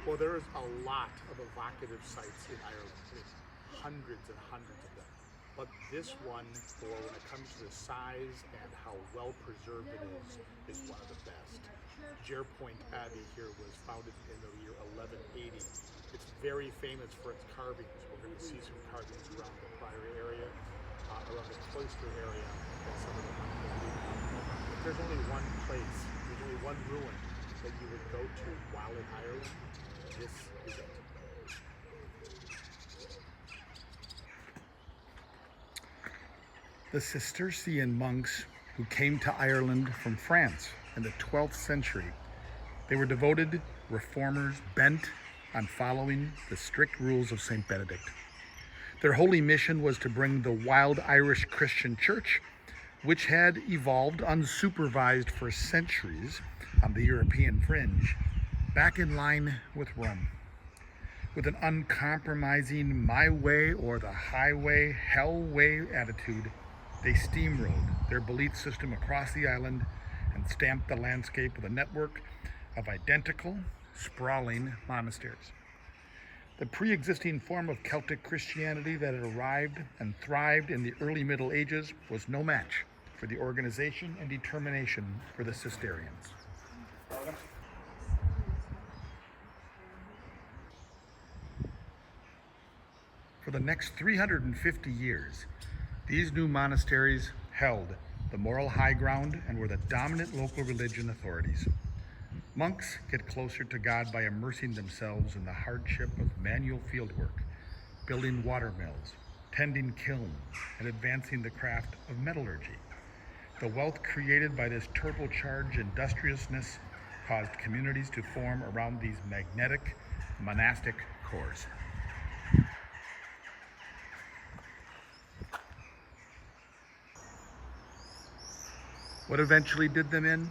Well, there is a lot of evocative sites in Ireland. I mean, hundreds and hundreds of them. But this one, for when it comes to the size and how well preserved it is one of the best. Jerpoint Abbey here was founded in the year 1180. It's very famous for its carvings. We're going to see some carvings around the priory area, around the cloister area, and some of the If there's only one place, there's only one ruin that you would go to while in Ireland, this is it. The Cistercian monks who came to Ireland from France in the 12th century. They were devoted reformers bent on following the strict rules of St. Benedict. Their holy mission was to bring the wild Irish Christian church, which had evolved unsupervised for centuries on the European fringe, back in line with Rome. With an uncompromising my way or the highway, hell way attitude, they steamrolled their belief system across the island and stamped the landscape with a network of identical, sprawling monasteries. The pre-existing form of Celtic Christianity that had arrived and thrived in the early Middle Ages was no match for the organization and determination for the Cistercians. For the next 350 years, these new monasteries held the moral high ground and were the dominant local religion authorities. Monks get closer to God by immersing themselves in the hardship of manual fieldwork, building water mills, tending kilns, and advancing the craft of metallurgy. The wealth created by this turbocharged industriousness caused communities to form around these magnetic monastic cores. What eventually did them in?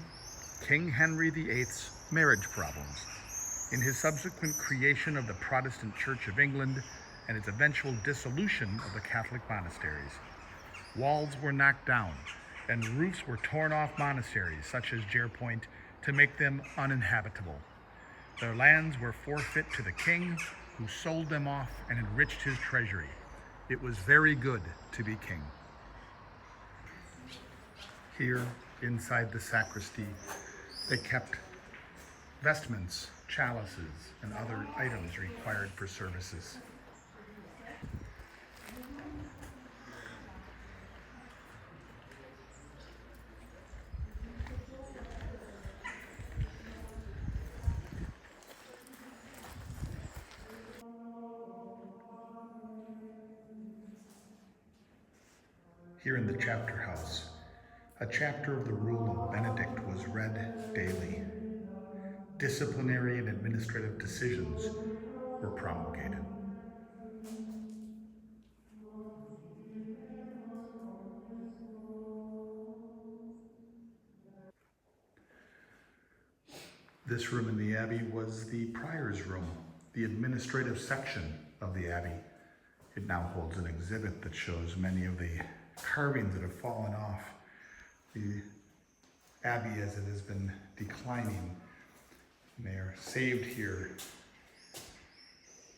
King Henry VIII's marriage problems. In his subsequent creation of the Protestant Church of England and its eventual dissolution of the Catholic monasteries. Walls were knocked down and roofs were torn off monasteries such as Jerpoint to make them uninhabitable. Their lands were forfeit to the king, who sold them off and enriched his treasury. It was very good to be king. Here, inside the sacristy, they kept vestments, chalices, and other items required for services. Here in the chapter house, a chapter of the Rule of Benedict was read daily. Disciplinary and administrative decisions were promulgated. This room in the Abbey was the prior's room, the administrative section of the Abbey. It now holds an exhibit that shows many of the carvings that have fallen off the Abbey as it has been declining. And they are saved here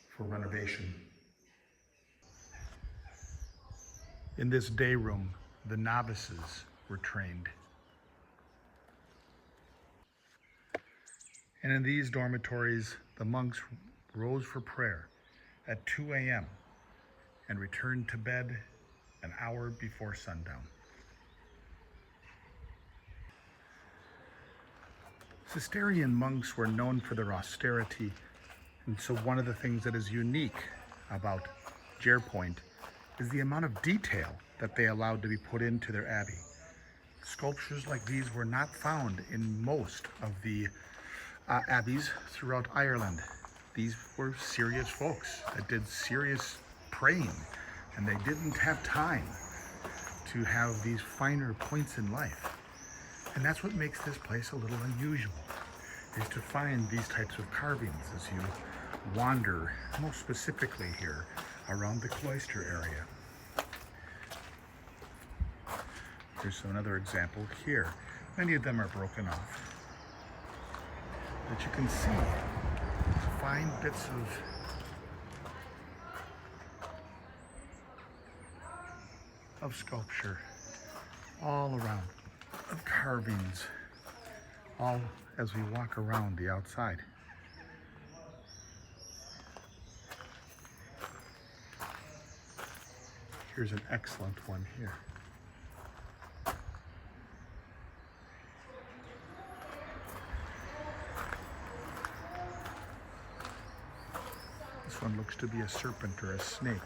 for renovation. In this day room, the novices were trained. And in these dormitories, the monks rose for prayer at 2 a.m. and returned to bed an hour before sundown. Cistercian monks were known for their austerity, and so one of the things that is unique about Jerpoint is the amount of detail that they allowed to be put into their abbey. Sculptures like these were not found in most of the abbeys throughout Ireland. These were serious folks that did serious praying, and they didn't have time to have these finer points in life. And that's what makes this place a little unusual, is to find these types of carvings as you wander, most specifically here, around the cloister area. Here's another example here. Many of them are broken off. But you can see fine bits of sculpture all around, of carvings, all as we walk around the outside. Here's an excellent one here. This one looks to be a serpent or a snake.